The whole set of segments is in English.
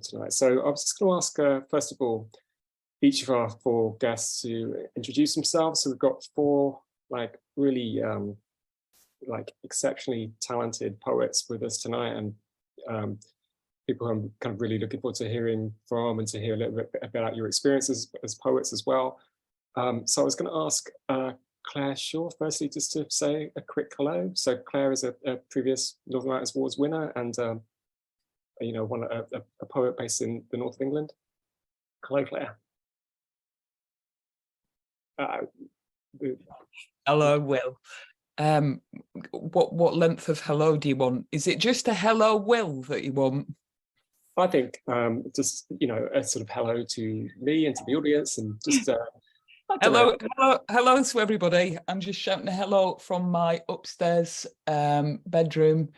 tonight. So I was just going to ask, first of all, each of our four guests to introduce themselves. So we've got four really exceptionally talented poets with us tonight, and people who I'm kind of really looking forward to hearing from and to hear a little bit about your experiences as poets as well. So I was going to ask Clare Shaw, firstly, just to say a quick hello. So Clare is a previous Northern Writers Awards winner and a poet based in the north of England. Hello, Clare. Hello, Will. What length of hello do you want? Is it just a hello, Will, that you want? I think just a sort of hello to me and to the audience, and just hello to everybody. I'm just shouting a hello from my upstairs bedroom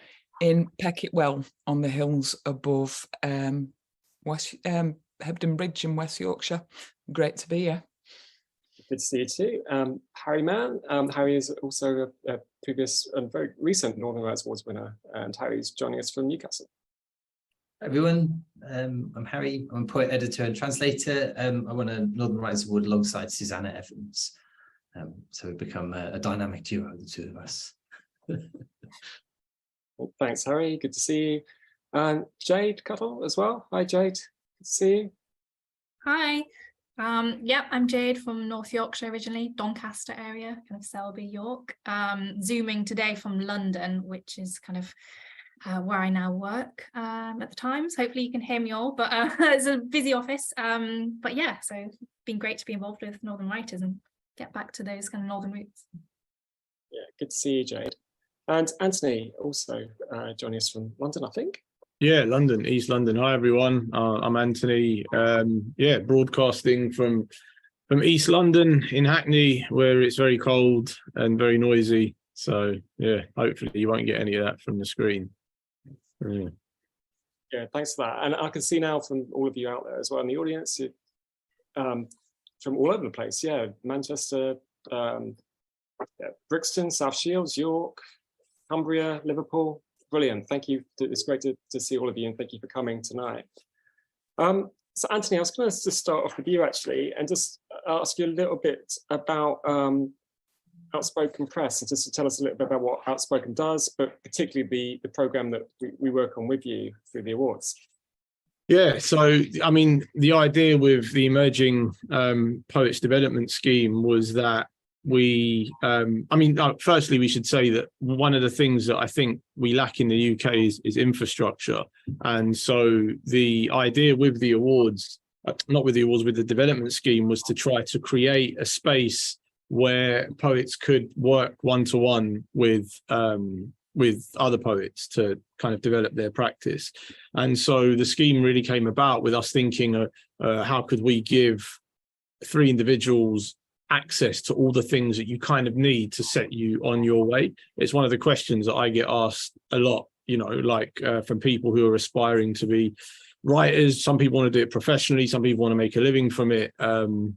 in Peckwell on the hills above Hebden Bridge in West Yorkshire. Great to be here. Good to see you too. Harry Mann. Harry is also a previous and very recent Northern Writers Awards winner, and Harry's joining us from Newcastle. Hi everyone, I'm Harry. I'm a poet, editor and translator. I won a Northern Writers Award alongside Susanna Evans. So we've become a dynamic duo, the two of us. Well, thanks, Harry. Good to see you. And Jade Cuttle as well. Hi, Jade. Good to see you. Hi. I'm Jade from North Yorkshire originally, Doncaster area, kind of Selby, York. Zooming today from London, which is kind of where I now work at the Times. Hopefully you can hear me all, but it's a busy office. But yeah, so it's been great to be involved with Northern Writers and get back to those kind of Northern roots. Yeah, good to see you, Jade. And Anthony, also joining us from London, I think. Yeah, London, East London. Hi, everyone. I'm Anthony. Broadcasting from East London in Hackney, where it's very cold and very noisy. So, yeah, hopefully you won't get any of that from the screen. Yeah, thanks for that. And I can see now from all of you out there as well in the audience, from all over the place. Yeah, Manchester, Brixton, South Shields, York, Cumbria, Liverpool. Brilliant. Thank you. It's great to see all of you, and thank you for coming tonight. So Anthony, I was going to just start off with you actually, and just ask you a little bit about Outspoken Press, and just to tell us a little bit about what Outspoken does, but particularly the program that we work on with you through the awards. Yeah, so I mean, the idea with the Emerging Poets Development Scheme was that firstly, we should say that one of the things that I think we lack in the UK is infrastructure. And so the idea with the awards, with the development scheme, was to try to create a space where poets could work one-to-one with other poets to kind of develop their practice. And so the scheme really came about with us thinking, how could we give 3 individuals access to all the things that you kind of need to set you on your way? It's one of the questions that I get asked a lot, from people who are aspiring to be writers. Some people want to do it professionally, some people want to make a living from it. And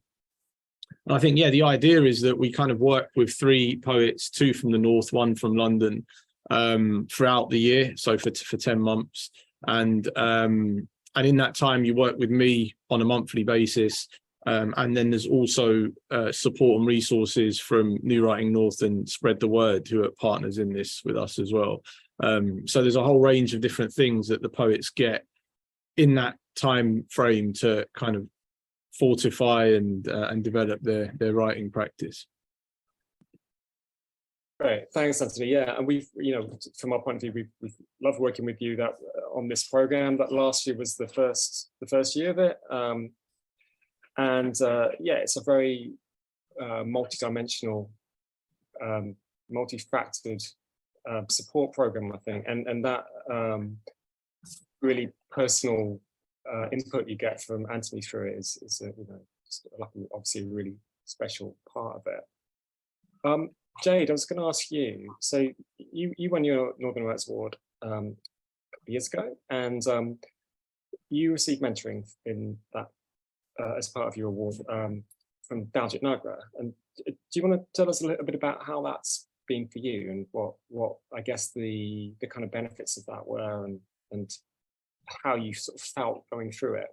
I think, the idea is that we kind of work with 3 poets, 2 from the north, 1 from London, throughout the year, so for 10 months. And in that time, you work with me on a monthly basis. And then there's also support and resources from New Writing North and Spread the Word, who are partners in this with us as well. So there's a whole range of different things that the poets get in that time frame to kind of fortify and develop their writing practice. Great, thanks, Anthony. Yeah, and we've, from our point of view, we've loved working with you on this program. That last year was the first year of it. It's a very multi-dimensional, multi-factored support program, I think, and that really personal input you get from Anthony through it is obviously a really special part of it. Jade, I was going to ask you. So you won your Northern Writers Award a couple of years ago, and you received mentoring in that. As part of your award from Daljit Nagra. And do you want to tell us a little bit about how that's been for you, and what I guess the kind of benefits of that were, and how you sort of felt going through it.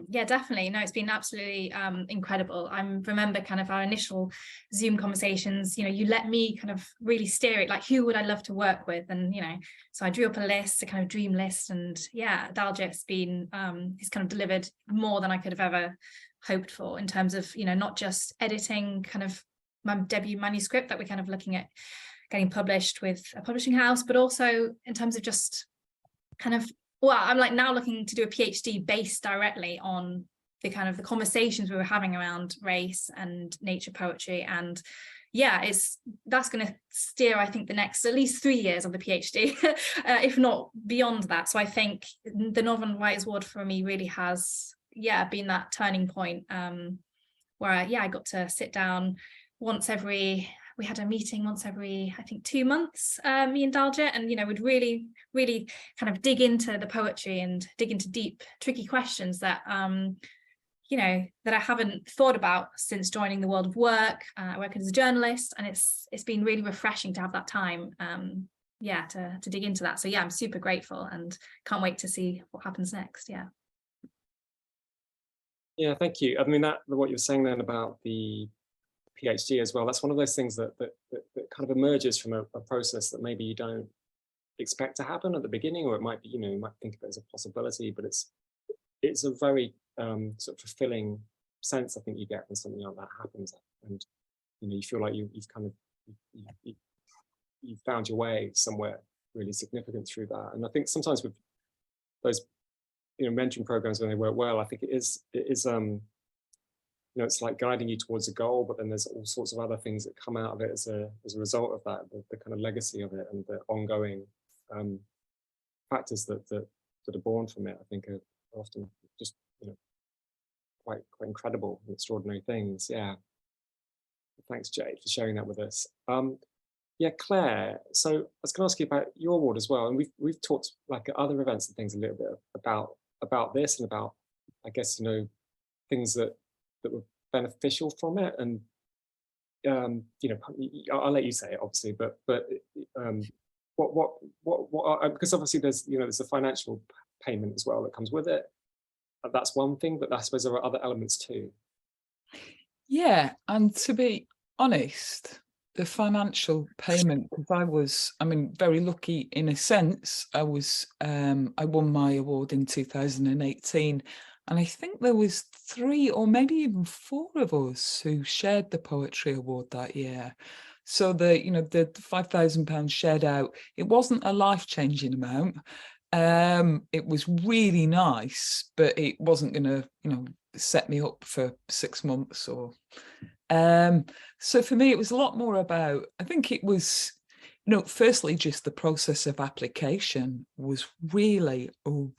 Yeah, definitely. No, it's been absolutely incredible. I remember kind of our initial Zoom conversations, you know, you let me kind of really steer it, like who would I love to work with? And, you know, so I drew up a list, a kind of dream list. And yeah, Daljit's been, he's kind of delivered more than I could have ever hoped for in terms of, you know, not just editing kind of my debut manuscript that we're kind of looking at getting published with a publishing house, but also in terms of just kind of, well, I'm like now looking to do a PhD based directly on the kind of the conversations we were having around race and nature poetry. And yeah, that's going to steer, I think, the next at least 3 years of the PhD, if not beyond that. So I think the Northern Writers Award for me really has, yeah, been that turning point where I got to sit down we had a meeting once every, I think, 2 months, me and Daljit, and, you know, would really, really kind of dig into the poetry and dig into deep, tricky questions that, you know, that I haven't thought about since joining the world of work, working as a journalist. And it's been really refreshing to have that time, yeah, to dig into that. So yeah, I'm super grateful and can't wait to see what happens next. Yeah. Yeah, thank you. I mean, what you're saying then about the PhD as well, that's one of those things that kind of emerges from a process that maybe you don't expect to happen at the beginning, or it might be, you know, you might think of it as a possibility, but it's a very sort of fulfilling sense I think you get when something like that happens, and you know, you feel like you've kind of you've found your way somewhere really significant through that. And I think sometimes with those, you know, mentoring programs, when they work well, I think it is you know, it's like guiding you towards a goal, but then there's all sorts of other things that come out of it as a result of that, the kind of legacy of it and the ongoing factors that are born from it. I think are often just, you know, quite incredible and extraordinary things. Yeah. Thanks, Jade, for sharing that with us. Yeah, Claire. So I was going to ask you about your award as well, and we've talked like at other events and things a little bit about this and about, I guess, you know, things that were beneficial from it, and you know, I'll let you say it obviously, but what because obviously there's, you know, there's a financial payment as well that comes with it. That's one thing, but I suppose there are other elements too. Yeah, and to be honest, the financial payment, because I mean, very lucky in a sense. I won my award in 2018. And I think there was 3 or maybe even 4 of us who shared the Poetry Award that year. So the £5,000 shared out, it wasn't a life-changing amount. It was really nice, but it wasn't going to, you know, set me up for 6 months or. So for me, it was a lot more about, I think it was, you know, firstly, just the process of application was really,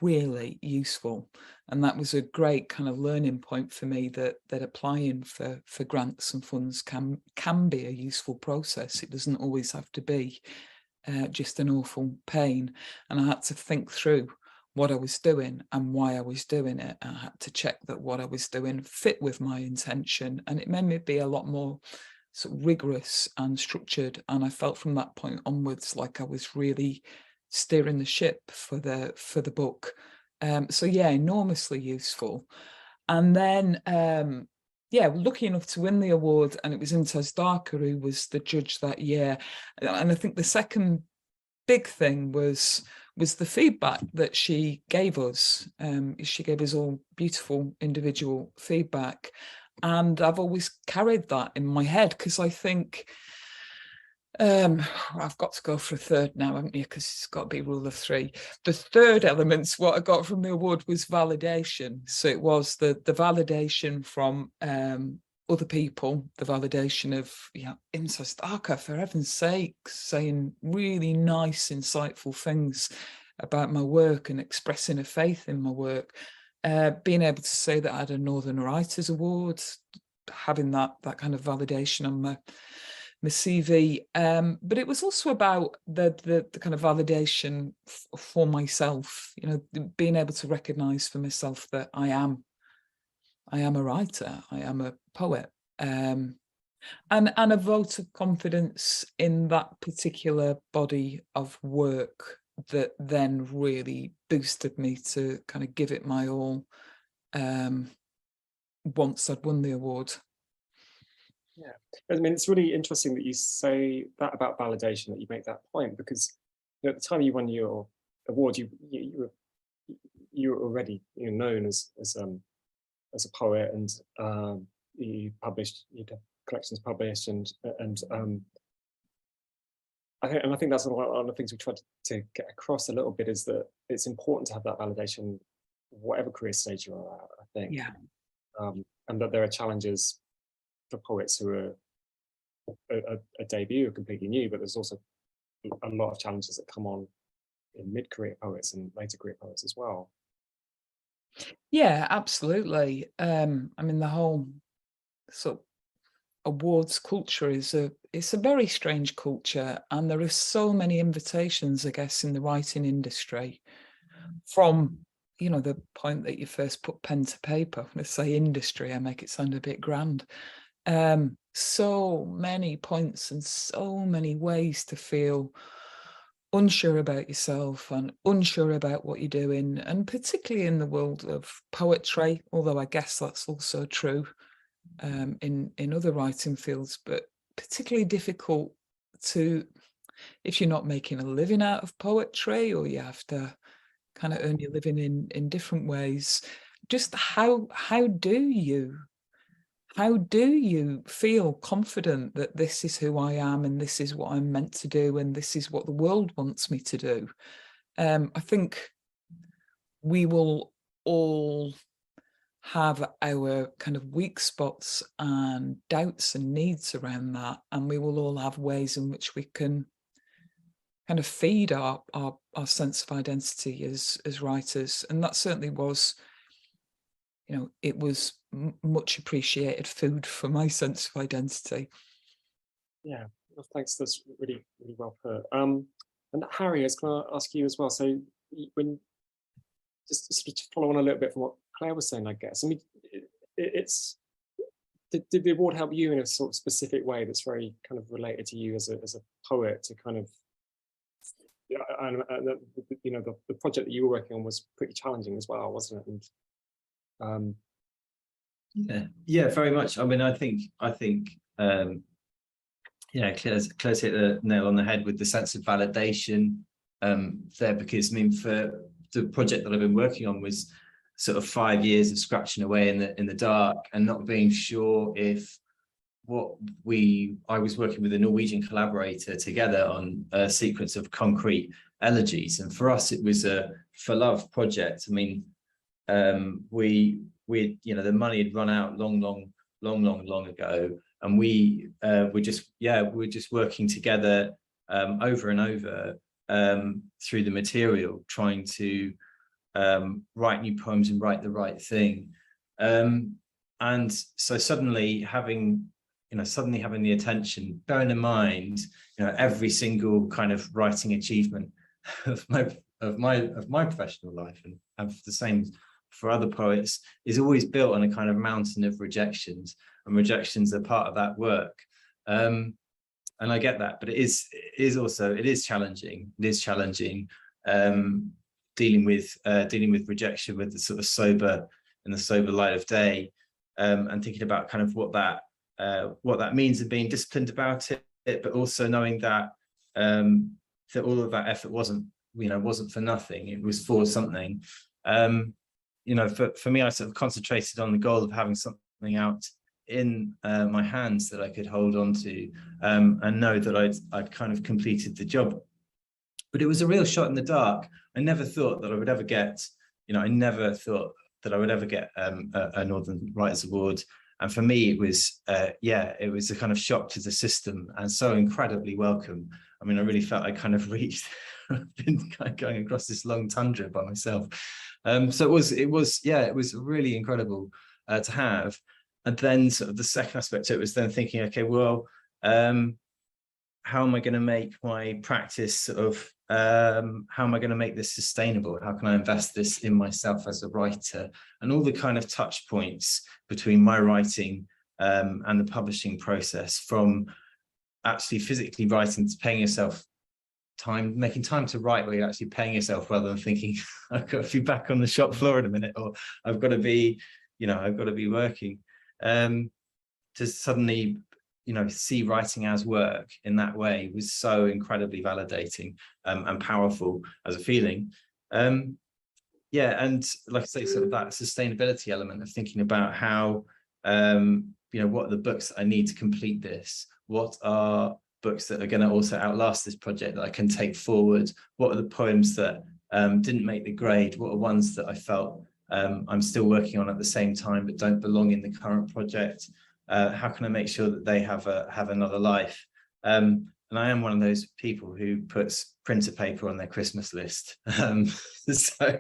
really useful. And that was a great kind of learning point for me, that applying for grants and funds can be a useful process. It doesn't always have to be just an awful pain. And I had to think through what I was doing and why I was doing it. I had to check that what I was doing fit with my intention, and it made me be a lot more sort of rigorous and structured. And I felt from that point onwards like I was really steering the ship for the book. So yeah, enormously useful. And then yeah, lucky enough to win the award, and it was Anaxagorou who was the judge that year. And I think the second big thing was the feedback that she gave us. She gave us all beautiful individual feedback. And I've always carried that in my head, because I think I've got to go for a third now, haven't you? Because it's got to be rule of 3. The third element, what I got from the award, was validation. So it was the validation from other people, the validation of, yeah, Anaxagorou, for heaven's sake, saying really nice, insightful things about my work and expressing a faith in my work. Being able to say that I had a Northern Writers Award, having that kind of validation on my CV. But it was also about the kind of validation for myself, you know, being able to recognize for myself that I am a writer, I am a poet, and a vote of confidence in that particular body of work that then really boosted me to kind of give it my all once I'd won the award. Yeah, I mean, it's really interesting that you say that about validation, that you make that point, because at the time you won your award, you were already known as a poet, and you had collections published, and I think that's one of the things we tried to get across a little bit, is that it's important to have that validation, whatever career stage you are at, I think. Yeah. And that there are challenges for poets who are a debut or completely new, but there's also a lot of challenges that come on in mid-career poets and later career poets as well. Yeah, absolutely. I mean, the whole sort of awards culture it's a very strange culture, and there are so many invitations, I guess, in the writing industry, from the point that you first put pen to paper. When I say industry, I make it sound a bit grand. So many points and so many ways to feel unsure about yourself and unsure about what you're doing, and particularly in the world of poetry, although I guess that's also true in other writing fields, but particularly difficult if you're not making a living out of poetry, or you have to kind of earn your living in different ways. Just how do you feel confident that this is who I am, and this is what I'm meant to do, and this is what the world wants me to do? I think we will all have our kind of weak spots and doubts and needs around that, and we will all have ways in which we can kind of feed our sense of identity as writers. And that certainly was, it was much appreciated food for my sense of identity. Yeah, well, thanks. That's really, really well put. And Harry, I was going to ask you as well. So when, just sort of to follow on a little bit from what Claire was saying, I guess. I mean, did the award help you in a sort of specific way that's very kind of related to you as a poet, to kind of, the project that you were working on was pretty challenging as well, wasn't it? And yeah, very much. I mean, I think Claire's hit the nail on the head with the sense of validation there, because I mean, for the project that I've been working on was sort of 5 years of scratching away in the dark and not being sure if I was working with a Norwegian collaborator together on a sequence of concrete elegies, and for us it was a for love project. I mean, we the money had run out long ago, and we were just working together over and over through the material, trying to write new poems and write the right thing. And so suddenly having the attention, bearing in mind, every single kind of writing achievement of my professional life, and have the same for other poets, is always built on a kind of mountain of rejections, and rejections are part of that work. And I get that, but it is challenging. It is challenging dealing with rejection with the sort of sober light of day, and thinking about kind of what that means, and being disciplined about it, but also knowing that that all of that effort wasn't for nothing. It was for something. For me, I sort of concentrated on the goal of having something out in my hands that I could hold on to, and know that I'd kind of completed the job. But it was a real shot in the dark. I never thought that I would ever get, a Northern Writers Award. And for me, it was a kind of shock to the system, and so incredibly welcome. I mean, I really felt I kind of been kind of going across this long tundra by myself. So it was really incredible to have. And then sort of the second aspect to it was then thinking, okay, well, how am I going to make my practice sort of, how am I going to make this sustainable? How can I invest this in myself as a writer? And all the kind of touch points between my writing and the publishing process, from actually physically writing to paying yourself time, making time to write where you're actually paying yourself rather than thinking, I've got to be back on the shop floor in a minute, or I've got to be, I've got to be working. To suddenly, see writing as work in that way was so incredibly validating and powerful as a feeling. Yeah, and like I say, sort of that sustainability element of thinking about how, what are the books that I need to complete this? What are books that are going to also outlast this project that I can take forward? What are the poems that didn't make the grade? What are ones that I felt I'm still working on at the same time but don't belong in the current project? How can I make sure that they have another life? And I am one of those people who puts printer paper on their Christmas list. So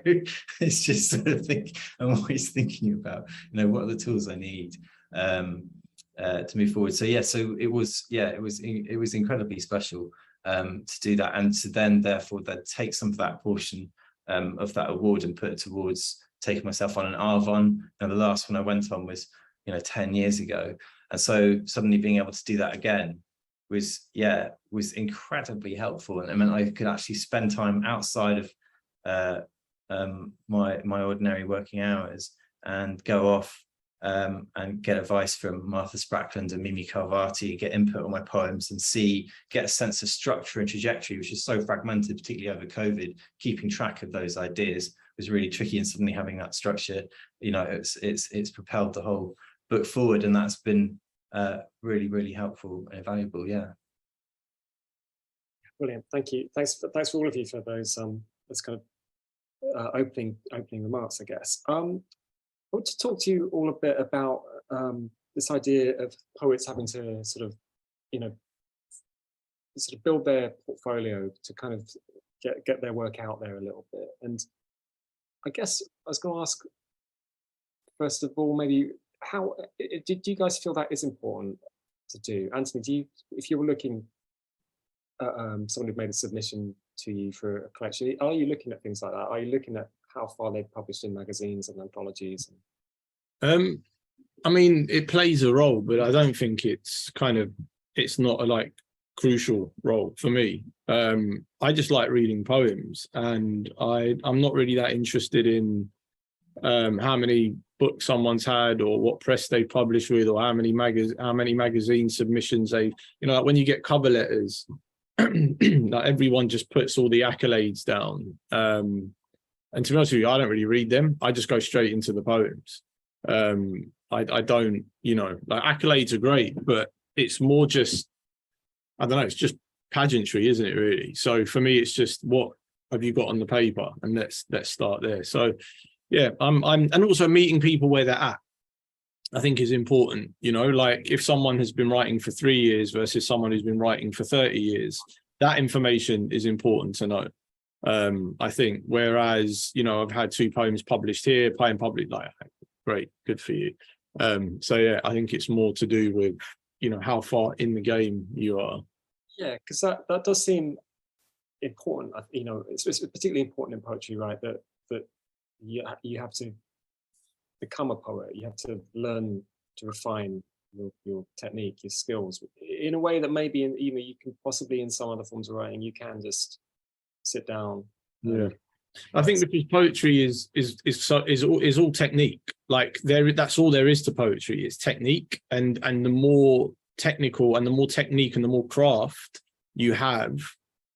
it's just sort of I'm always thinking about, what are the tools I need to move forward. So yeah, so it was incredibly special to do that, and to then therefore take some of that portion of that award and put it towards taking myself on an Arvon. And the last one I went on was 10 years ago, and so suddenly being able to do that again was incredibly helpful, and it meant I could actually spend time outside of my ordinary working hours and go off and get advice from Martha Sprackland and Mimi Calvati, get input on my poems and get a sense of structure and trajectory, which is so fragmented, particularly over COVID. Keeping track of those ideas was really tricky, and suddenly having that structure, it's propelled the whole book forward, and that's been really, really helpful and valuable. Yeah. Brilliant. Thank you. Thanks for all of you for those kind of opening remarks, I guess. I want to talk to you all a bit about this idea of poets having to sort of build their portfolio to kind of get their work out there a little bit. And I guess I was going to ask, first of all, maybe how do you guys feel that is important to do? Anthony, if you were looking at someone who made a submission to you for a collection, are you looking at things like that? Are you looking at how far they've published in magazines and anthologies? I mean, it plays a role, but I don't think it's not a crucial role for me. I just like reading poems, and I'm not really that interested in how many books someone's had, or what press they publish with, or how many magazine submissions they, like when you get cover letters, like everyone just puts all the accolades down. And to be honest with you, I don't really read them. I just go straight into the poems. I don't, accolades are great, but it's more just, I don't know, it's just pageantry, isn't it, really? So for me, it's just, what have you got on the paper? And let's start there. So yeah, and also meeting people where they're at, I think, is important. If someone has been writing for 3 years versus someone who's been writing for 30 years, that information is important to know. I think, whereas, I've had 2 poems published here, poem published, great, good for you. So yeah, I think it's more to do with, how far in the game you are. Yeah, because that does seem important. It's particularly important in poetry, right? That you have to become a poet. You have to learn to refine your technique, your skills, in a way that maybe you can possibly, in some other forms of writing, you can just sit down. Yeah, I think because poetry is all technique. That's all there is to poetry. It's technique, and the more technical and the more technique and the more craft you have,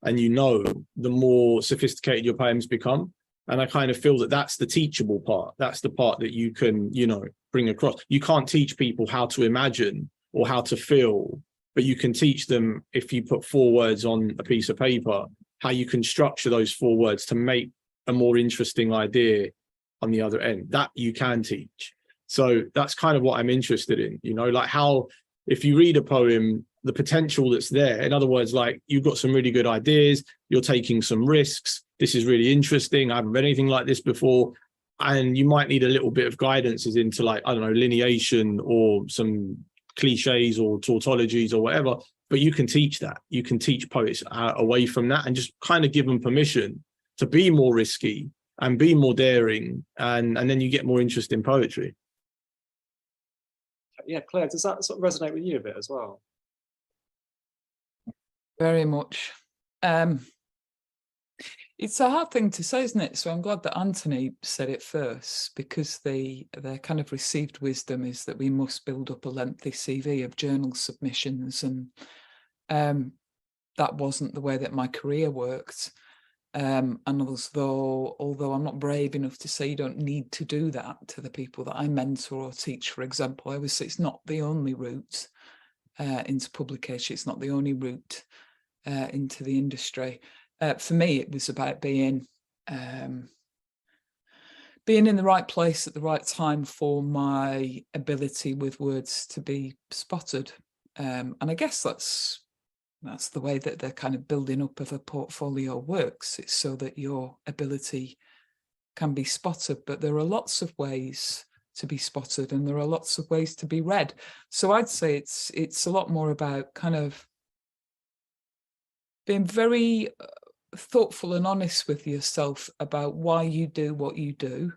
and the more sophisticated your poems become. And I kind of feel that that's the teachable part. That's the part that you can, bring across. You can't teach people how to imagine or how to feel, but you can teach them, if you put 4 words on a piece of paper, how you can structure those 4 words to make a more interesting idea on the other end. That you can teach. So that's kind of what I'm interested in, how, if you read a poem, the potential that's there. In other words, you've got some really good ideas, you're taking some risks. This is really interesting. I haven't read anything like this before. And you might need a little bit of guidance as into I don't know, lineation or some cliches or tautologies or whatever, but you can teach that. You can teach poets away from that, and just kind of give them permission to be more risky and be more daring. And then you get more interest in poetry. Yeah, Claire, does that sort of resonate with you a bit as well? Very much. It's a hard thing to say, isn't it? So I'm glad that Anthony said it first, because their kind of received wisdom is that we must build up a lengthy CV of journal submissions, and that wasn't the way that my career worked. And although I'm not brave enough to say you don't need to do that to the people that I mentor or teach, for example, I would say it's not the only route into publication. It's not the only route into the industry. For me, it was about being in the right place at the right time for my ability with words to be spotted. And I guess that's the way that the kind of building up of a portfolio works. It's so that your ability can be spotted, but there are lots of ways to be spotted and there are lots of ways to be read. So I'd say it's a lot more about kind of being very thoughtful and honest with yourself about why you do what you do.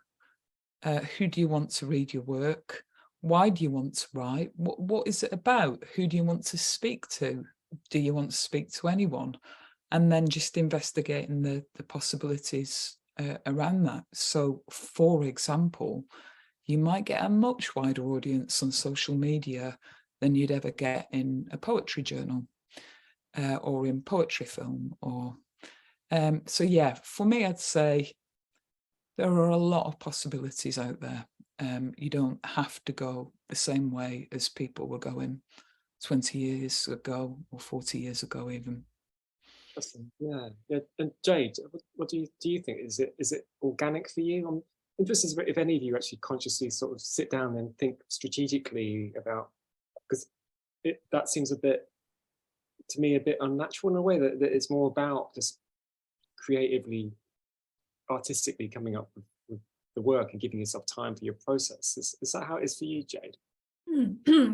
Who do you want to read your work? Why do you want to write? What is it about? Who do you want to speak to? Do you want to speak to anyone? And then just investigating the possibilities around that. So, for example, you might get a much wider audience on social media than you'd ever get in a poetry journal or in poetry film. Or so, yeah, for me, I'd say there are a lot of possibilities out there. You don't have to go the same way as people were going 20 years ago or 40 years ago even. Yeah. And Jade, what do you think? Is it organic for you? I'm interested if any of you actually consciously sort of sit down and think strategically about, because that seems a bit, to me, a bit unnatural in a way, that it's more about just creatively, artistically coming up with the work and giving yourself time for your process. Is that how it is for you, Jade?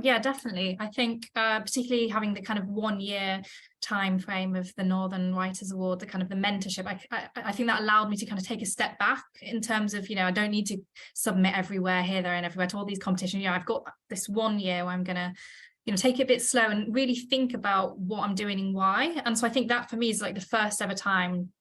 Yeah, definitely. I think particularly having the kind of 1 year time frame of the Northern Writers Award, the kind of the mentorship, I think that allowed me to kind of take a step back in terms of, I don't need to submit everywhere, here, there and everywhere to all these competitions. I've got this 1 year where I'm gonna take it a bit slow and really think about what I'm doing and why. And so I think that for me is like the first ever time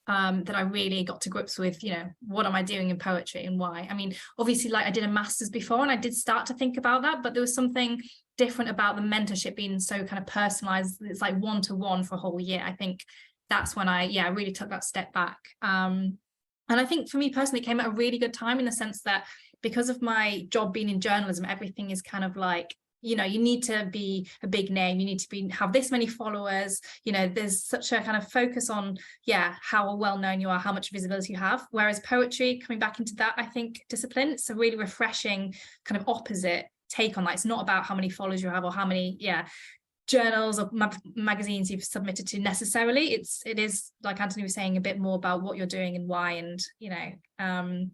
that I really got to grips with, what am I doing in poetry and why? I mean, obviously, like I did a master's before and I did start to think about that, but there was something different about the mentorship being so kind of personalized. It's like one-to-one for a whole year. I think that's when I really took that step back. And I think for me personally, it came at a really good time in the sense that because of my job being in journalism, everything is kind of like, you need to be a big name, you need to have this many followers, there's such a kind of focus on how well known you are, how much visibility you have. Whereas poetry, coming back into that, I think, discipline, it's a really refreshing kind of opposite take on that. It's not about how many followers you have or how many journals or magazines you've submitted to necessarily. It is, like Anthony was saying, a bit more about what you're doing and why. And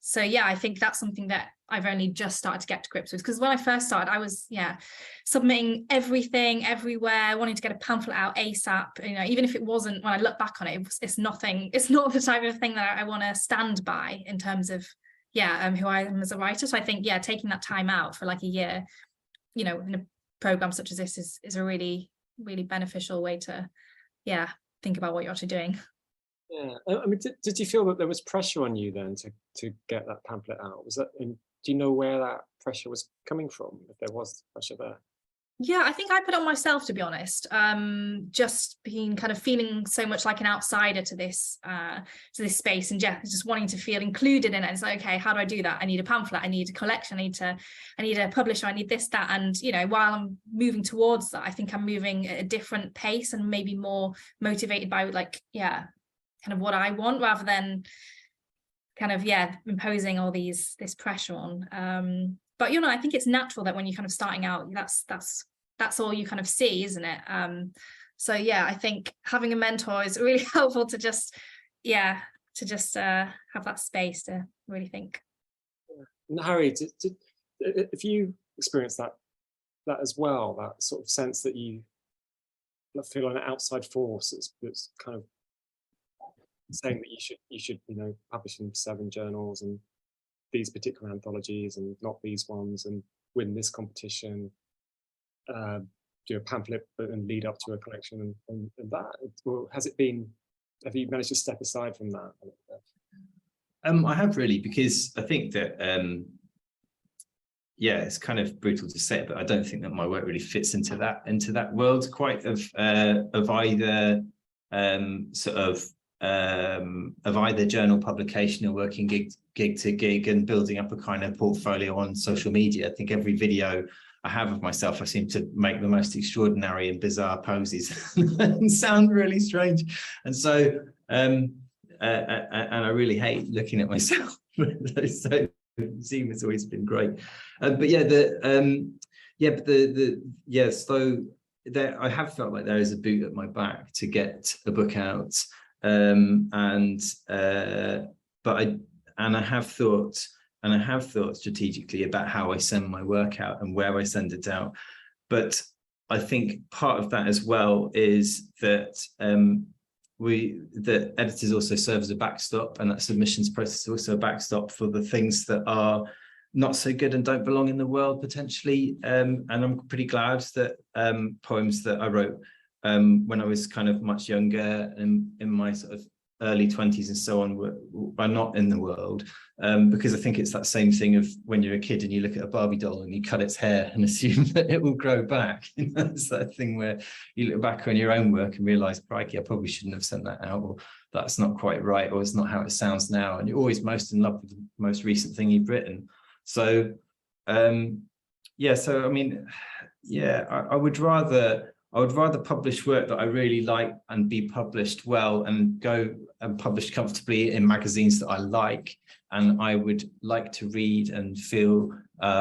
so I think that's something that I've only just started to get to grips with, because when I first started, I was submitting everything everywhere, wanting to get a pamphlet out ASAP. Even if it wasn't, when I look back on it, it's nothing. It's not the type of thing that I want to stand by in terms of who I am as a writer. So I think taking that time out for like a year, in a program such as this is a really, really beneficial way to think about what you're actually doing. Yeah, I mean, did you feel that there was pressure on you then to get that pamphlet out? Was that, do you know where that pressure was coming from, if there was pressure there? Yeah, I think I put it on myself, to be honest. Just being kind of feeling so much like an outsider to this space, and just wanting to feel included in it. It's like, okay, how do I do that? I need a pamphlet, I need a collection, I need a publisher, I need this, that. And while I'm moving towards that, I think I'm moving at a different pace and maybe more motivated by kind of what I want, rather than kind of imposing all this pressure on. But I think it's natural that when you're kind of starting out, that's all you kind of see, isn't it? So I think having a mentor is really helpful to just have that space to really think. And Harry, if you experienced that as well, that sort of sense that you feel an outside force that's kind of saying that you should publish in 7 journals and these particular anthologies and not these ones, and win this competition, do a pamphlet and lead up to a collection and that, or has it been have you managed to step aside from that? I have really, because I think that yeah, it's kind of brutal to say it, but I don't think that my work really fits into that world quite of either of either journal publication or working gig to gig and building up a kind of portfolio on social media. I think every video I have of myself, I seem to make the most extraordinary and bizarre poses and sound really strange. And so, and I really hate looking at myself. So Zoom has always been great. But yeah, so there, I have felt like there is a boot at my back to get a book out. I have thought strategically about how I send my work out and where I send it out. But I think part of that as well is that the editors also serve as a backstop, and that submissions process is also a backstop for the things that are not so good and don't belong in the world potentially. And I'm pretty glad that poems that I wrote when I was kind of much younger and in my sort of early 20s and so on are not in the world, because I think it's that same thing of when you're a kid and you look at a Barbie doll and you cut its hair and assume that it will grow back. You know, it's that thing where you look back on your own work and realize, crikey, I probably shouldn't have sent that out, or that's not quite right, or it's not how it sounds now. And you're always most in love with the most recent thing you've written. So yeah, so I mean, yeah, I would rather publish work that I really like and be published well and go and published comfortably in magazines that I like and I would like to read and feel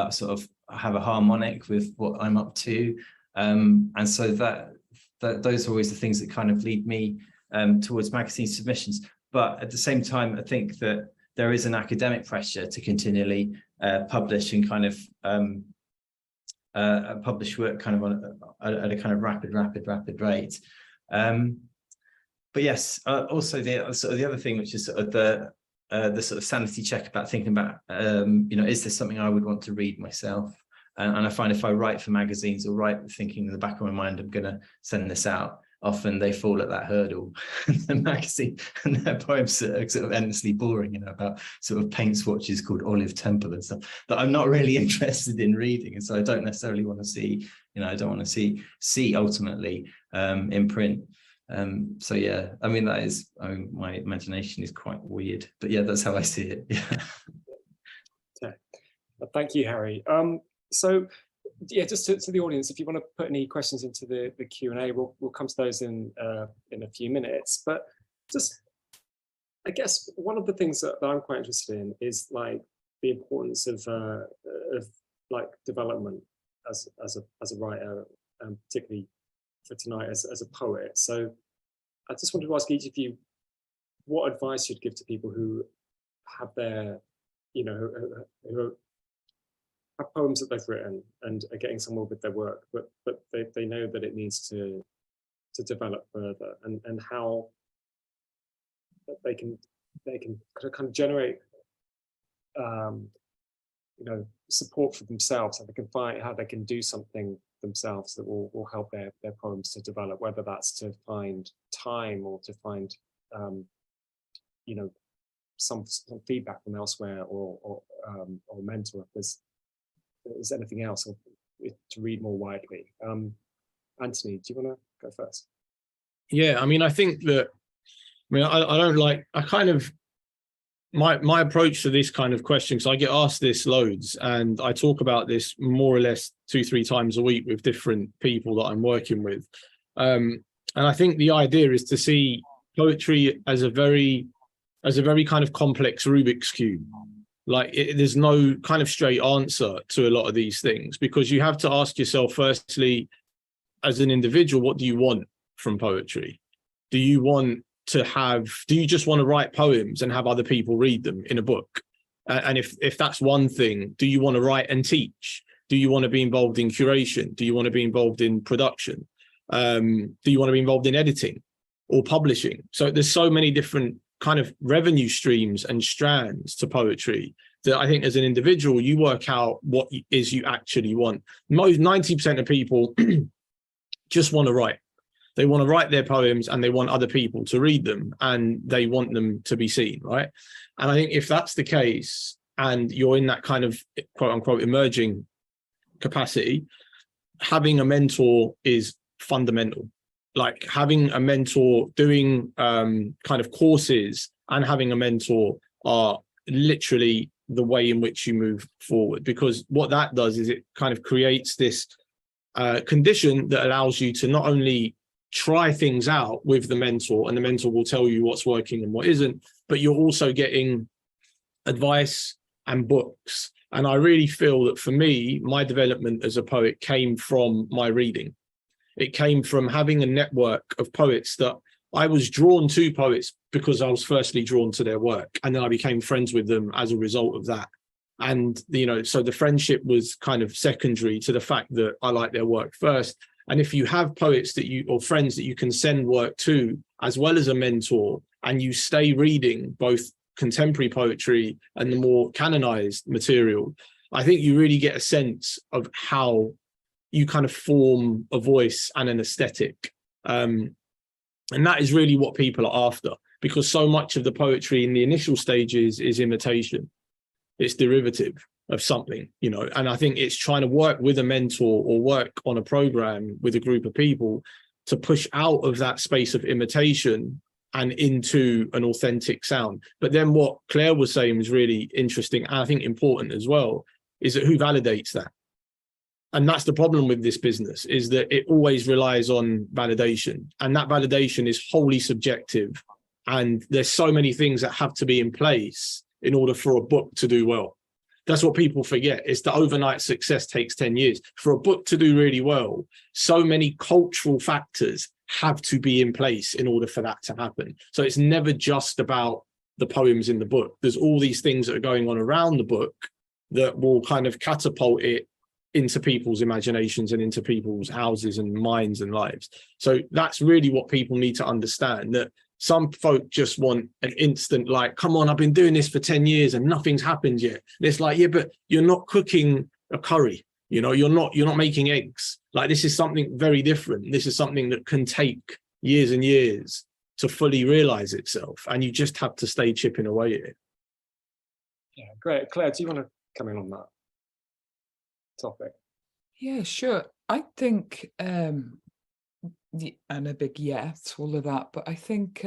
sort of have a harmonic with what I'm up to. And so that those are always the things that kind of lead me towards magazine submissions. But at the same time, I think that there is an academic pressure to continually publish and kind of publish work kind of at a kind of rapid rate. But yes, also the other thing, which is sort of the sort of sanity check about thinking about, you know, is this something I would want to read myself? And I find if I write for magazines or write thinking in the back of my mind, I'm going to send this out, often they fall at that hurdle. The magazine and their poems are sort of endlessly boring, you know, about sort of paint swatches called Olive Temple and stuff that I'm not really interested in reading. And so I don't necessarily want to see, you know, I don't want to see ultimately in print. So yeah, I mean, that is, I mean, my imagination is quite weird, but yeah, that's how I see it. Yeah. Okay. Thank you, Harry. So yeah, just to the audience, if you want to put any questions into the Q&A, we'll come to those in a few minutes. But just, I guess one of the things that I'm quite interested in is like the importance of like development as a writer, particularly for tonight as a poet. So I just wanted to ask each of you what advice you'd give to people who have their, you know, who have poems that they've written and are getting somewhere with their work, but they know that it needs to develop further, and how they can kind of generate you know, support for themselves, how they can find how they can do something themselves that will help their poems to develop, whether that's to find time or to find you know, some feedback from elsewhere or mentor, if there's anything else, or to read more widely. Anthony, do you want to go first? Yeah, I mean, I think that, I mean, I don't like, I kind of, my approach to this kind of question, because I get asked this loads and I talk about this more or less 2-3 times a week with different people that I'm working with. And I think the idea is to see poetry as a very kind of complex Rubik's Cube. Like there's no kind of straight answer to a lot of these things, because you have to ask yourself, firstly, as an individual, what do you want from poetry? Do you just want to write poems and have other people read them in a book? And if that's one thing, do you want to write and teach? Do you want to be involved in curation? Do you want to be involved in production? Do you want to be involved in editing or publishing? So there's so many different kind of revenue streams and strands to poetry that I think as an individual, you work out what is you actually want. Most 90% of people just want to write. They want to write their poems and they want other people to read them and they want them to be seen, right? And I think if that's the case and you're in that kind of quote unquote emerging capacity, having a mentor is fundamental. Like having a mentor, doing kind of courses and having a mentor are literally the way in which you move forward, because what that does is it kind of creates this condition that allows you to not only try things out with the mentor, and the mentor will tell you what's working and what isn't, but you're also getting advice and books. And I really feel that for me, my development as a poet came from my reading. It came from having a network of poets that I was drawn to poets because I was firstly drawn to their work, and then I became friends with them as a result of that. And, you know, so the friendship was kind of secondary to the fact that I like their work first. And if you have poets that you, or friends that you can send work to, as well as a mentor, and you stay reading both contemporary poetry and the more canonized material, I think you really get a sense of how you kind of form a voice and an aesthetic. And that is really what people are after, because so much of the poetry in the initial stages is imitation. It's derivative of something, you know, and I think it's trying to work with a mentor or work on a program with a group of people to push out of that space of imitation and into an authentic sound. But then what Claire was saying was really interesting, and I think important as well, is that who validates that? And that's the problem with this business, is that it always relies on validation, and that validation is wholly subjective. And there's so many things that have to be in place in order for a book to do well. That's what people forget, is that overnight success takes 10 years. For a book to do really well, so many cultural factors have to be in place in order for that to happen. So it's never just about the poems in the book. There's all these things that are going on around the book that will kind of catapult it into people's imaginations and into people's houses and minds and lives. So that's really what people need to understand, that some folk just want an instant, like, come on, I've been doing this for 10 years and nothing's happened yet. And it's like, yeah, but you're not cooking a curry, you know, you're not making eggs. Like, this is something very different. This is something that can take years and years to fully realize itself. And you just have to stay chipping away at it. Yeah, great. Claire, do you want to come in on that topic? Yeah, sure. I think, and a big yes to all of that, but I think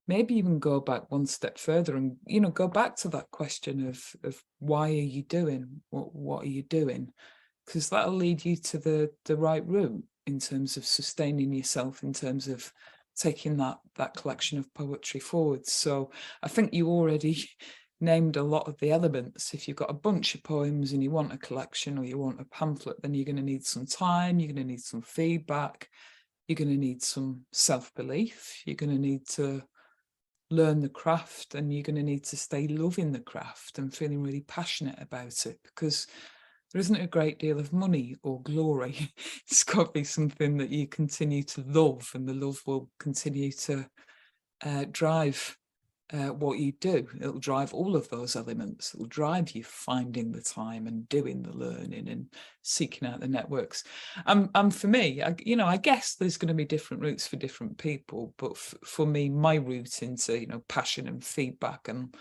maybe even go back one step further and, you know, go back to that question of why are you doing what are you doing? Because that'll lead you to the right route in terms of sustaining yourself, in terms of taking that collection of poetry forward. So I think you already named a lot of the elements. If you've got a bunch of poems and you want a collection or you want a pamphlet, then you're going to need some time, you're going to need some feedback, you're going to need some self-belief, you're going to need to learn the craft, and you're going to need to stay loving the craft and feeling really passionate about it, because there isn't a great deal of money or glory. It's got to be something that you continue to love, and the love will continue to drive what you do. It'll drive all of those elements. It'll drive you finding the time and doing the learning and seeking out the networks. And for me, I guess there's going to be different routes for different people, but for me, my route into, you know, passion and feedback and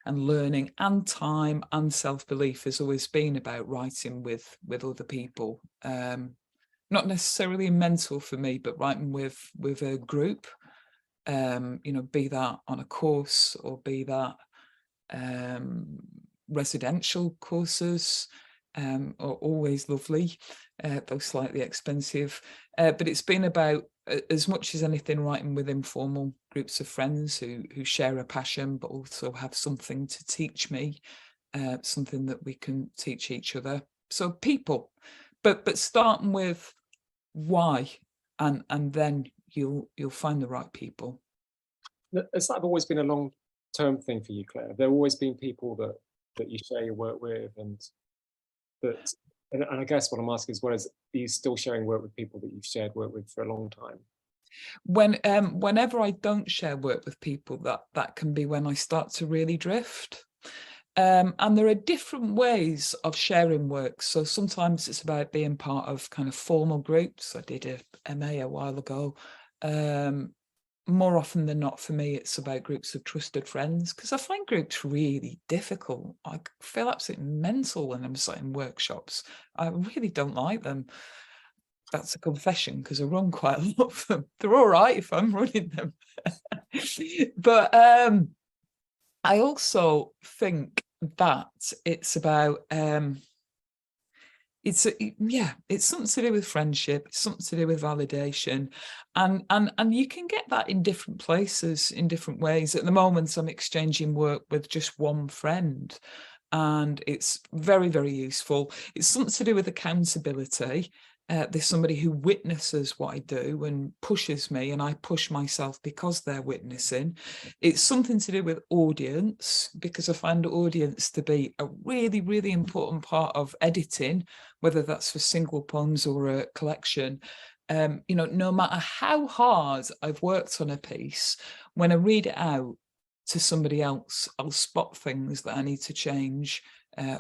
learning and time and self-belief has always been about writing with other people. Not necessarily a mentor for me, but writing with a group. You know, be that on a course or be that residential courses, are always lovely, though slightly expensive. But it's been about, as much as anything, writing with informal groups of friends who share a passion, but also have something to teach me, something that we can teach each other. So people, but starting with why, and then you'll find the right people. Has that always been a long-term thing for you, Claire? Have there always been people that you share your work with, and I guess what I'm asking is, are you still sharing work with people that you've shared work with for a long time? Whenever I don't share work with people, that can be when I start to really drift. And there are different ways of sharing work. So sometimes it's about being part of kind of formal groups. I did a MA a while ago. More often than not, for me, it's about groups of trusted friends, because I find groups really difficult. I feel absolutely mental when I'm sat in workshops. I really don't like them. That's a confession, because I run quite a lot of them. They're all right if I'm running them. But I also think that it's about it's something to do with friendship, it's something to do with validation, and you can get that in different places, in different ways. At the moment, I'm exchanging work with just one friend, and it's very, very useful. It's something to do with accountability. There's somebody who witnesses what I do and pushes me, and I push myself because they're witnessing. It's something to do with audience, because I find audience to be a really, really important part of editing, whether that's for single poems or a collection. No matter how hard I've worked on a piece, when I read it out to somebody else, I'll spot things that I need to change,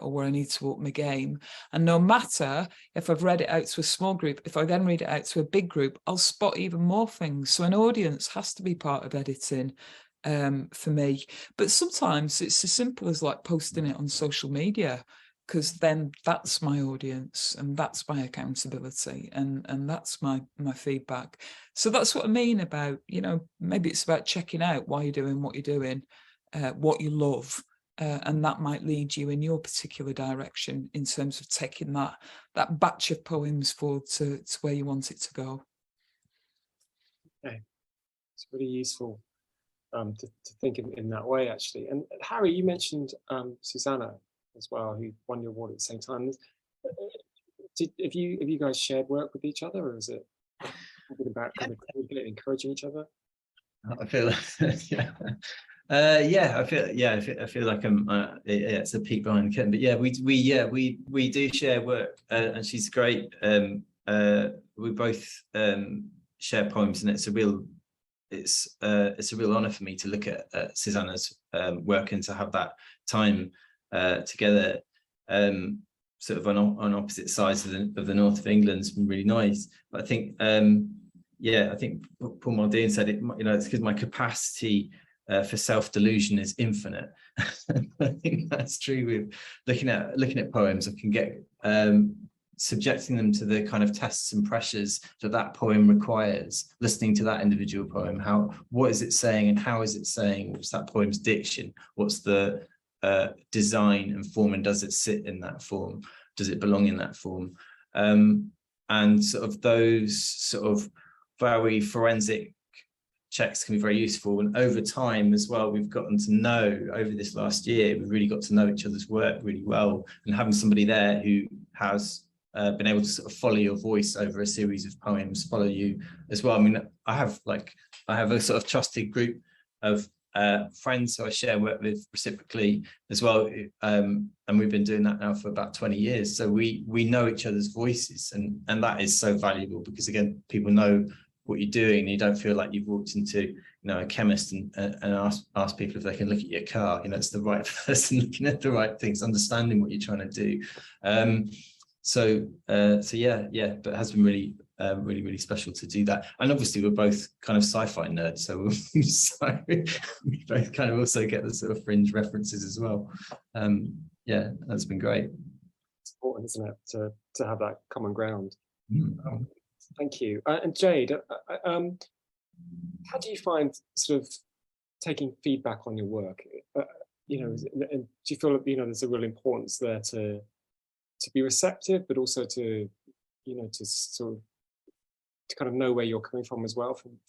or where I need to up my game. And no matter if I've read it out to a small group, if I then read it out to a big group, I'll spot even more things. So an audience has to be part of editing for me. But sometimes it's as simple as like posting it on social media, because then that's my audience and that's my accountability, and that's my feedback. So that's what I mean about, maybe it's about checking out why you're doing what you're doing, what you love. And that might lead you in your particular direction in terms of taking that batch of poems forward to where you want it to go. Okay, it's really useful to think in that way, actually. And Harry, you mentioned Susanna as well, who won the award at the same time. Have you guys shared work with each other, or is it about kind of encouraging each other? I feel I feel like it's a peek behind the curtain, but we do share work, and she's great. We both share poems, and it's a real honor for me to look at Susanna's work and to have that time together, sort of on opposite sides of the north of England. It's been really nice. But I think I think Paul Muldoon said it, it's because my capacity for self-delusion is infinite. I think that's true with looking at poems. I can get subjecting them to the kind of tests and pressures that poem requires, listening to that individual poem, what is it saying and how is it saying, what's that poem's diction, what's the design and form, and does it sit in that form, does it belong in that form, and sort of those sort of very forensic checks can be very useful. And over time as well, we've gotten to know, over this last year, we've really got to know each other's work really well, and having somebody there who has been able to sort of follow your voice over a series of poems, follow you as well. I mean, I have a sort of trusted group of friends who I share work with reciprocally as well, and we've been doing that now for about 20 years. So we know each other's voices, and that is so valuable, because again, people know what you're doing, and you don't feel like you've walked into a chemist and ask people if they can look at your car. It's the right person looking at the right things, understanding what you're trying to do. But it has been really really special to do that. And obviously we're both kind of sci-fi nerds, so we both kind of also get the sort of fringe references as well. That's been great. It's important, isn't it, to have that common ground. Thank you. And Jade, how do you find sort of taking feedback on your work? And do you feel that there's a real importance there to be receptive, but also to to sort of to kind of know where you're coming from as well, from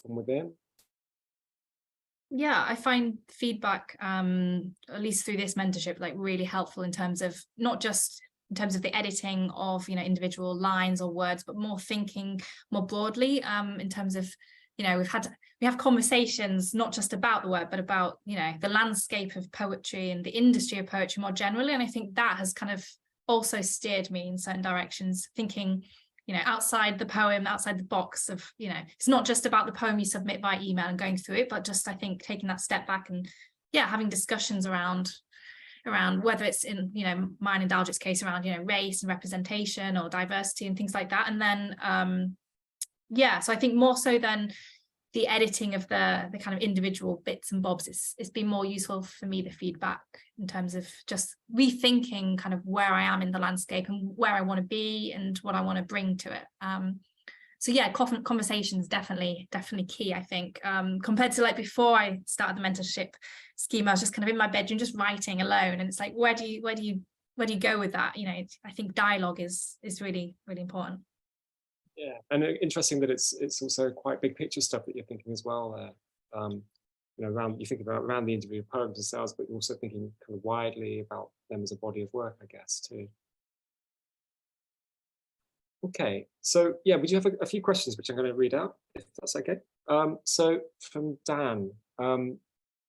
within? Yeah, I find feedback, at least through this mentorship, like really helpful in terms of not just in terms of the editing of individual lines or words, but more thinking more broadly, in terms of we have conversations not just about the work, but about the landscape of poetry and the industry of poetry more generally. And I think that has kind of also steered me in certain directions, thinking outside the poem, outside the box of it's not just about the poem you submit by email and going through it, but just I think taking that step back and having discussions around around whether it's in, you know, mine and Daljit's case around, you know, race and representation or diversity and things like that. And then, yeah, so I think more so than the editing of the kind of individual bits and bobs, it's been more useful for me, the feedback, in terms of just rethinking kind of where I am in the landscape and where I want to be and what I want to bring to it. So yeah, conversations definitely key, I think, compared to like before I started the mentorship scheme. I was just kind of in my bedroom just writing alone, and it's like, where do you go with that? You know, I think dialogue is really important. Yeah, and interesting that it's also quite big picture stuff that you're thinking as well there. You know, you think about around the individual poems themselves, but you're also thinking kind of widely about them as a body of work, I guess, too. Okay, so yeah, we do have a few questions which I'm going to read out, if that's okay. So from Dan,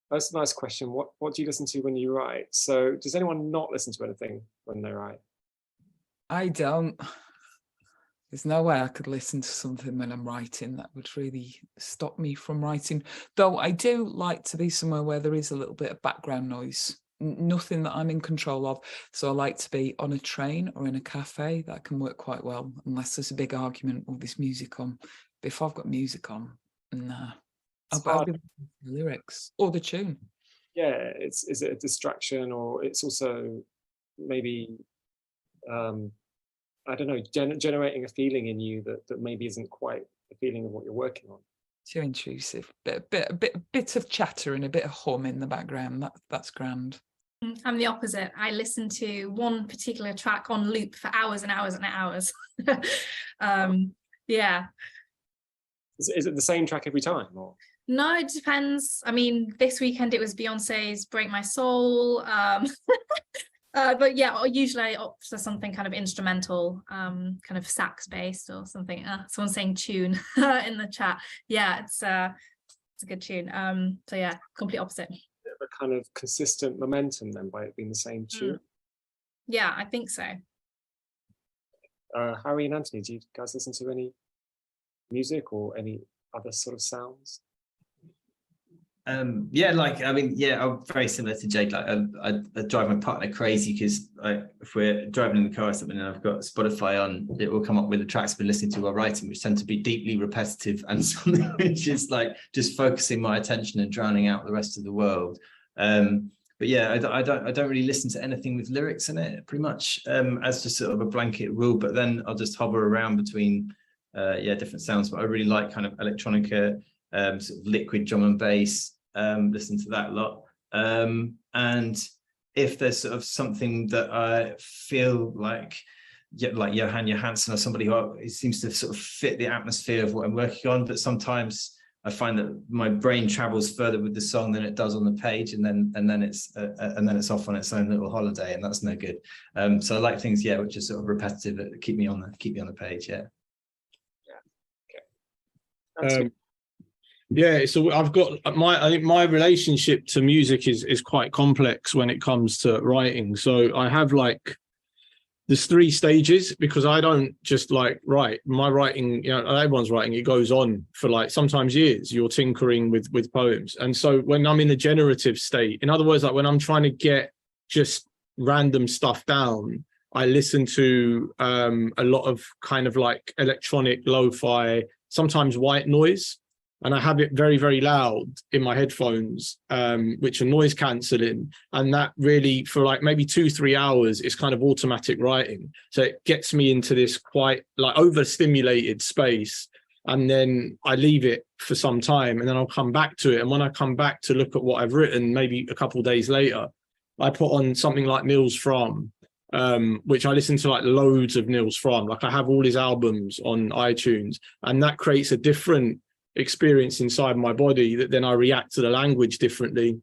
that's a nice question. What do you listen to when you write? So does anyone not listen to anything when they write? I don't. There's no way I could listen to something when I'm writing. That would really stop me from writing. Though I do like to be somewhere where there is a little bit of background noise. Nothing that I'm in control of. So I like to be on a train or in a cafe. That can work quite well, unless there's a big argument or there's music on. But if I've got music on, nah, I'll be listening to the lyrics or the tune. Yeah, is it a distraction, or it's also maybe I don't know, generating a feeling in you that maybe isn't quite the feeling of what you're working on. Too intrusive. Bit of chatter and a bit of hum in the background. That's grand. I'm the opposite. I listen to one particular track on loop for hours and hours and hours. Yeah. Is it the same track every time, or? No, it depends. I mean, this weekend it was Beyonce's "Break My Soul." But yeah, usually I opt for something kind of instrumental, kind of sax based or something. Someone's saying tune in the chat. Yeah, it's a good tune. So yeah, complete opposite. A kind of consistent momentum then, by it being the same tune. Yeah, I think so. Harry and Anthony, do you guys listen to any music or any other sort of sounds? Yeah, like, I mean, yeah, I'm very similar to Jade. Like, I drive my partner crazy because if we're driving in the car or something and I've got Spotify on, it will come up with the tracks I've been listening to while writing, which tend to be deeply repetitive and something which is like just focusing my attention and drowning out the rest of the world. But yeah, I don't really listen to anything with lyrics in it, pretty much, as just sort of a blanket rule. But then I'll just hover around between different sounds. But I really like kind of electronica, sort of liquid drum and bass. Listen to that a lot. And if there's sort of something that I feel like Johan Johansson or somebody who seems to sort of fit the atmosphere of what I'm working on, but sometimes I find that my brain travels further with the song than it does on the page, and then it's off on its own little holiday, and that's no good. So I like things, yeah, which are sort of repetitive, that keep me on the page, yeah. Okay. Yeah, so I've got I think my relationship to music is quite complex when it comes to writing. So I have like there's 3 stages, because I don't just like write. My writing, you know, everyone's writing, it goes on for like sometimes years. You're tinkering with poems. And so when I'm in the generative state, in other words, like when I'm trying to get just random stuff down, I listen to a lot of kind of like electronic lo-fi, sometimes white noise. And I have it very, very loud in my headphones, which are noise cancelling. And that really, for like maybe 2-3 hours, is kind of automatic writing. So it gets me into this quite like overstimulated space. And then I leave it for some time, and then I'll come back to it. And when I come back to look at what I've written, maybe a couple of days later, I put on something like Nils Fram, which I listen to like loads of Nils Fram. Like I have all his albums on iTunes, and that creates a different experience inside my body that then I react to the language differently.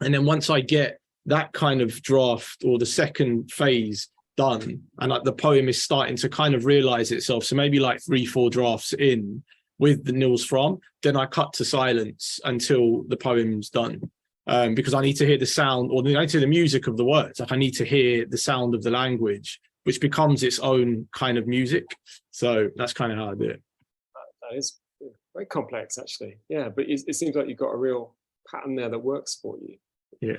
And then once I get that kind of draft or the second phase done, and like the poem is starting to kind of realize itself, so maybe like 3-4 drafts in with the Nils Fram, then I cut to silence until the poem's done, because I need to hear the sound, or I need to hear the music of the words. Like I need to hear the sound of the language, which becomes its own kind of music. So that's kind of how I do it. That is very complex, actually. Yeah, but it seems like you've got a real pattern there that works for you. Yeah.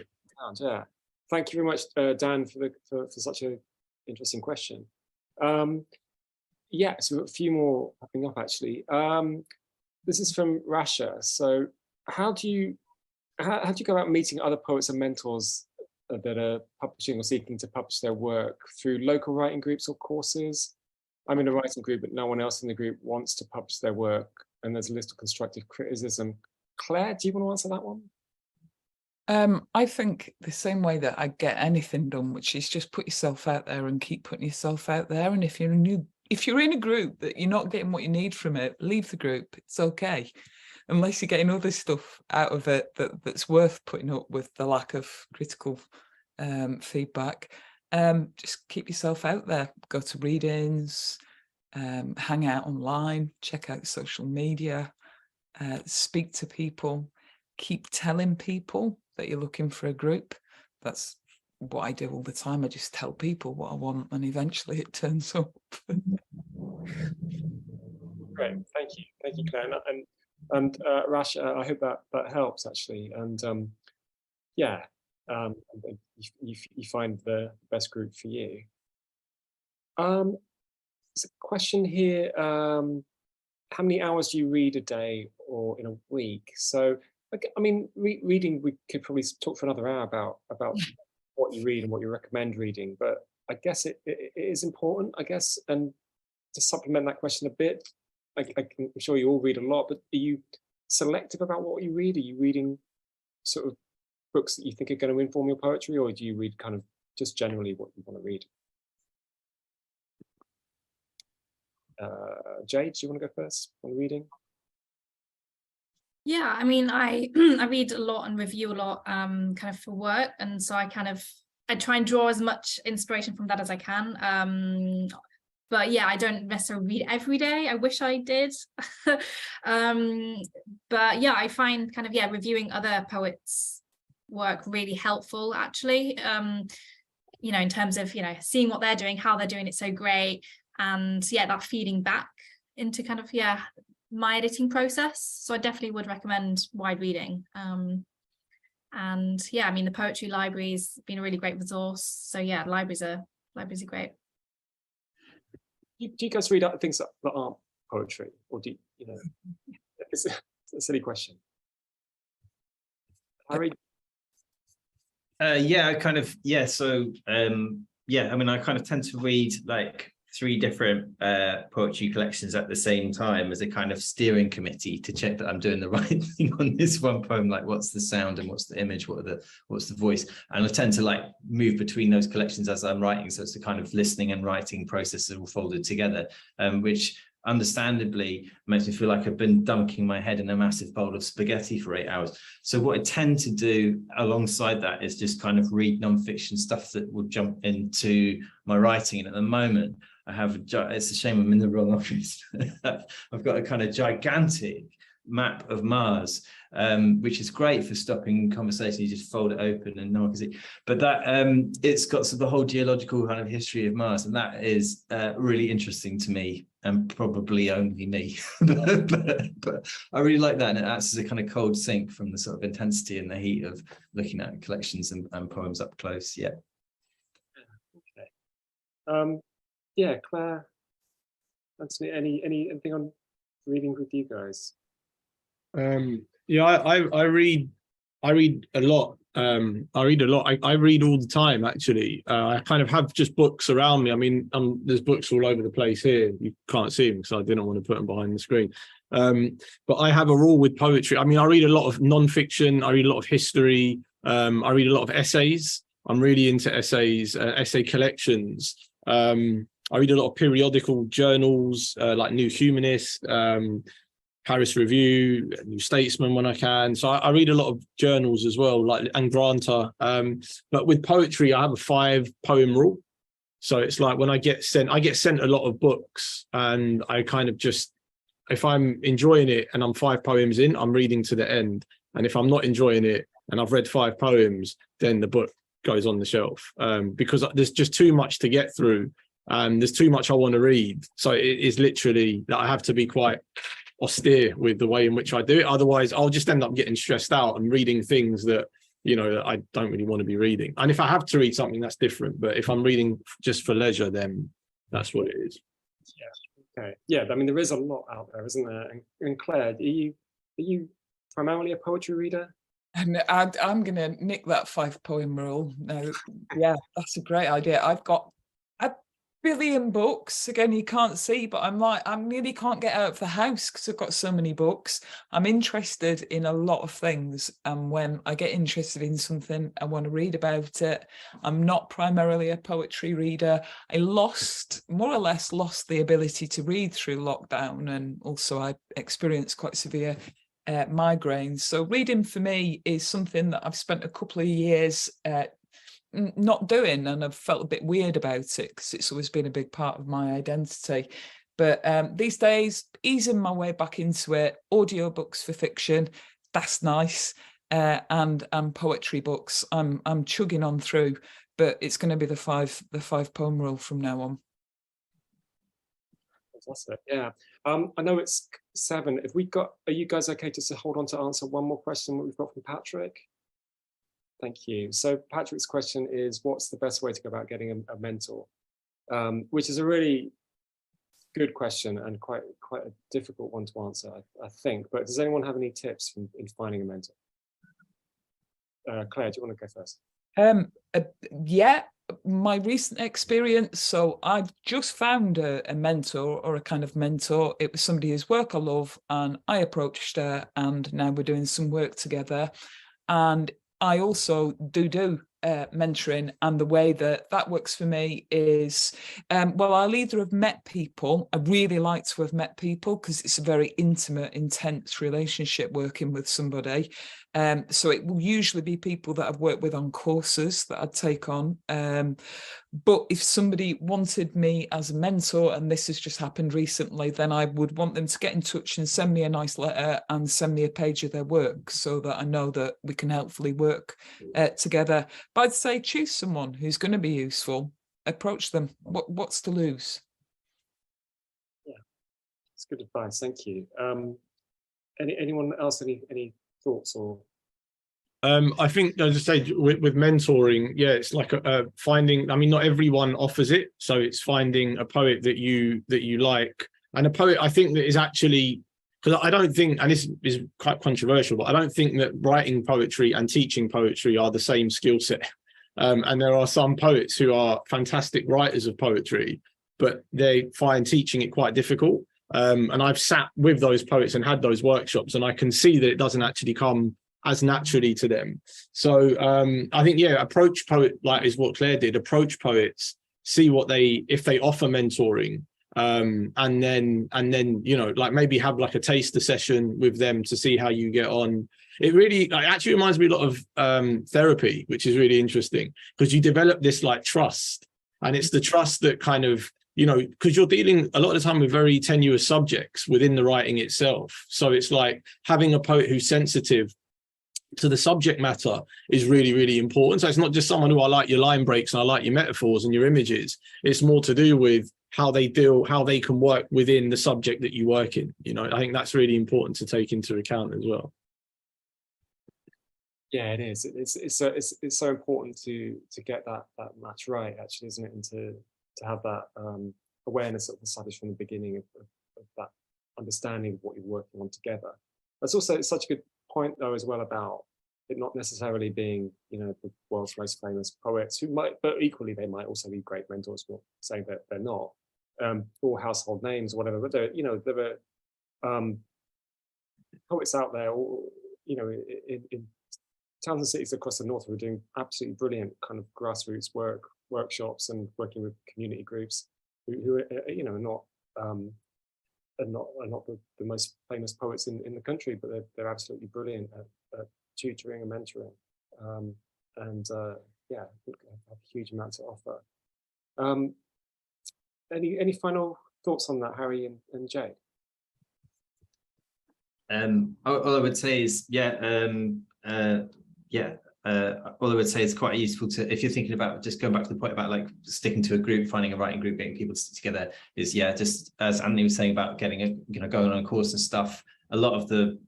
Yeah. Thank you very much, Dan, for such an interesting question. Yeah, so a few more popping up actually. This is from Rasha. So how do you go about meeting other poets and mentors that are publishing or seeking to publish their work through local writing groups or courses? I'm in a writing group, but no one else in the group wants to publish their work, and there's a list of constructive criticism. Claire, do you want to answer that one? I think the same way that I get anything done, which is just put yourself out there and keep putting yourself out there. And if you're in a group that you're not getting what you need from it, leave the group. It's okay, unless you're getting other stuff out of it that's worth putting up with the lack of critical feedback. Just keep yourself out there. Go to readings, hang out online, check out social media, speak to people, keep telling people that you're looking for a group. That's what I do all the time. I just tell people what I want, and eventually it turns up. Great, thank you, Claire, and Rash. I hope that helps actually, and yeah, you find the best group for you. There's a question here. How many hours do you read a day or in a week? So, I mean, reading, we could probably talk for another hour about what you read and what you recommend reading, but I guess it is important, I guess. And to supplement that question a bit, I'm sure you all read a lot, but are you selective about what you read? Are you reading sort of books that you think are going to inform your poetry, or do you read kind of just generally what you want to read? Jade, do you want to go first on reading? Yeah, I mean, I read a lot and review a lot kind of for work, and so I try and draw as much inspiration from that as I can. But yeah, I don't necessarily read every day. I wish I did. But yeah, I find kind of reviewing other poets' work really helpful actually. You know, in terms of seeing what they're doing, how they're doing it so great, and that feeding back into kind of my editing process. So I definitely would recommend wide reading. And I mean, the poetry library's been a really great resource. So yeah, libraries are great. Do you guys read things that aren't poetry, or do you know? It's a silly question. Harry? Yeah, I kind of, so I mean, I kind of tend to read like 3 different poetry collections at the same time as a kind of steering committee to check that I'm doing the right thing on this one poem, like what's the sound and what's the image, what's the voice, and I tend to like move between those collections as I'm writing, so it's the kind of listening and writing processes all folded together, which understandably makes me feel like I've been dunking my head in a massive bowl of spaghetti for 8 hours. So what I tend to do alongside that is just kind of read non-fiction stuff that will jump into my writing. And at the moment I have, it's a shame I'm in the wrong office. I've got a kind of gigantic map of Mars, which is great for stopping conversation. You just fold it open and no one can see. But that it's got the whole geological kind of history of Mars, and that is really interesting to me, and probably only me. but I really like that, and it acts as a kind of cold sink from the sort of intensity and the heat of looking at collections and poems up close. Yeah. Okay. Yeah, Claire, Anthony, anything on reading with you guys? Yeah, I read a lot. I read a lot. I read all the time actually. I kind of have just books around me. I mean, there's books all over the place here. You can't see them because I didn't want to put them behind the screen. But I have a rule with poetry. I mean, I read a lot of non-fiction. I read a lot of history. I read a lot of essays. I'm really into essays, essay collections. I read a lot of periodical journals, like New Humanist, Paris Review, New Statesman when I can. So I read a lot of journals as well, like and Granta. But with poetry, I have a 5-poem rule. So it's like when I get sent a lot of books, and I kind of just, if I'm enjoying it and I'm 5 poems in, I'm reading to the end. And if I'm not enjoying it and I've read 5 poems, then the book goes on the shelf, because there's just too much to get through. There's too much I want to read. So it is literally that I have to be quite austere with the way in which I do it. Otherwise, I'll just end up getting stressed out and reading things that that I don't really want to be reading. And if I have to read something, that's different. But if I'm reading just for leisure, then that's what it is. Yeah. Okay. Yeah. I mean, there is a lot out there, isn't there? And Claire, are you primarily a poetry reader? And I'm going to nick that 5-poem rule. No, yeah, that's a great idea. I've got a billion books. Again, you can't see, but I nearly can't get out of the house because I've got so many books. I'm interested in a lot of things. And when I get interested in something, I want to read about it. I'm not primarily a poetry reader. I more or less lost the ability to read through lockdown. And also I experienced quite severe migraines. So reading for me is something that I've spent a couple of years not doing, and I've felt a bit weird about it because it's always been a big part of my identity. But these days, easing my way back into it, audiobooks for fiction, that's nice, and poetry books. I'm chugging on through, but it's going to be the 5-poem rule from now on. Fantastic. Yeah. I know it's 7. Are you guys okay to hold on to answer one more question that we've got from Patrick? Thank you. So Patrick's question is, what's the best way to go about getting a mentor? Which is a really good question and quite a difficult one to answer, I think. But does anyone have any tips in finding a mentor? Claire, do you want to go first? Yeah, my recent experience. So I've just found a mentor, or a kind of mentor. It was somebody whose work I love, and I approached her, and now we're doing some work together. And I also do mentoring, and the way that works for me is, well, I'll either have met people. I really like to have met people because it's a very intimate, intense relationship working with somebody. So it will usually be people that I've worked with on courses that I'd take on. But if somebody wanted me as a mentor, and this has just happened recently, then I would want them to get in touch and send me a nice letter and send me a page of their work so that I know that we can helpfully work together. But I'd say choose someone who's going to be useful. Approach them. What's to lose? Yeah, it's good advice. Thank you. Anyone else? Any thoughts or? I think, as I say, with mentoring, yeah, it's like finding. I mean, not everyone offers it, so it's finding a poet that you like, and a poet I think that is actually, because I don't think, and this is quite controversial, but I don't think that writing poetry and teaching poetry are the same skill set. And there are some poets who are fantastic writers of poetry, but they find teaching it quite difficult. And I've sat with those poets and had those workshops, and I can see that it doesn't actually come as naturally to them. So I think, yeah, approach poet, like is what Claire did, approach poets, see if they offer mentoring, and then, like maybe have like a taster session with them to see how you get on. It really actually reminds me a lot of therapy, which is really interesting because you develop this like trust, and it's the trust that kind of, because you're dealing a lot of the time with very tenuous subjects within the writing itself. So it's like having a poet who's sensitive to the subject matter is really, really important. So it's not just someone who, I like your line breaks and I like your metaphors and your images. It's more to do with how they can work within the subject that you work in. I think that's really important to take into account as well. Yeah, it is. It's so important to get that match right, actually, isn't it? And to have that awareness of the subject from the beginning of that understanding of what you're working on together. It's such a good point though as well about it not necessarily being the world's most famous poets who might, but equally they might also be great mentors. Not saying that they're not, or household names or whatever. But there are poets out there, or in towns and cities across the north who are doing absolutely brilliant kind of grassroots workshops and working with community groups who are not the most famous poets in the country, but they're absolutely brilliant at tutoring and mentoring, and yeah, I think they have a huge amount to offer. Any final thoughts on that, Harry and Jade? All I would say is, all I would say is quite useful to, if you're thinking about just going back to the point about like sticking to a group, finding a writing group, getting people to stick together, is just as Anthony was saying about getting going on a course and stuff. A lot of the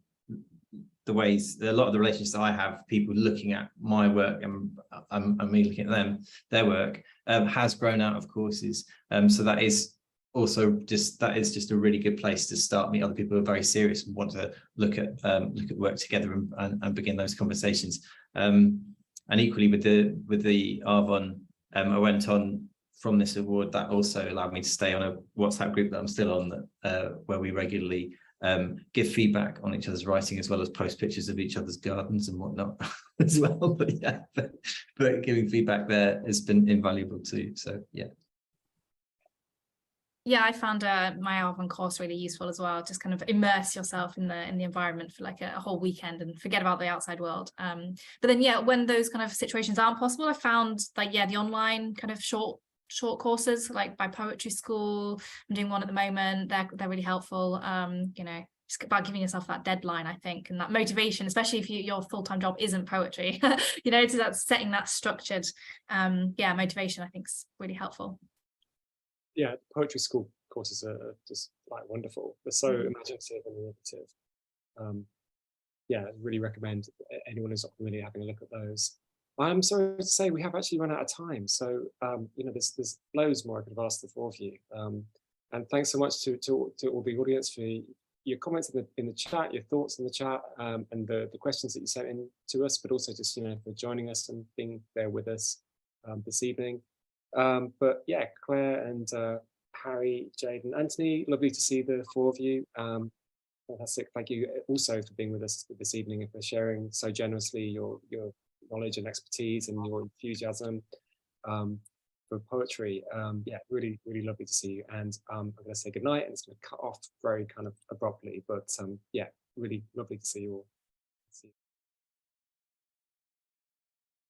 the ways, a lot of the relationships that I have, people looking at my work and me looking at their work, has grown out of courses. So that is also just a really good place to start, meet other people who are very serious and want to look at work together and begin those conversations. And equally with the Arvon, I went on from this award, that also allowed me to stay on a WhatsApp group that I'm still on, where we regularly give feedback on each other's writing, as well as post pictures of each other's gardens and whatnot as well. But yeah, but giving feedback there has been invaluable too. So yeah. Yeah, I found my Arvon course really useful as well. Just kind of immerse yourself in the environment for like a whole weekend and forget about the outside world. But then yeah, when those kind of situations aren't possible, I found like, yeah, the online kind of short courses, like by Poetry School, I'm doing one at the moment. They're really helpful. You know, just about giving yourself that deadline, I think, and that motivation, especially if your full-time job isn't poetry. You know, to that setting that structured motivation, I think is really helpful. Yeah, Poetry School courses are just like wonderful. They're so imaginative and innovative. Yeah, I really recommend anyone who's not familiar having a look at those. I'm sorry to say we have actually run out of time. So, you know, there's loads more I could have asked the four of you. And thanks so much to all the audience for your comments in the chat, your thoughts in the chat, and the questions that you sent in to us, but also just, you know, for joining us and being there with us this evening. But yeah, Claire and Harry, Jade and Anthony, lovely to see the four of you. Fantastic. Thank you also for being with us this evening and for sharing so generously your knowledge and expertise and your enthusiasm for poetry. Yeah, really, really lovely to see you. And I'm going to say goodnight, and it's going to cut off very kind of abruptly, but yeah, really lovely to see you all.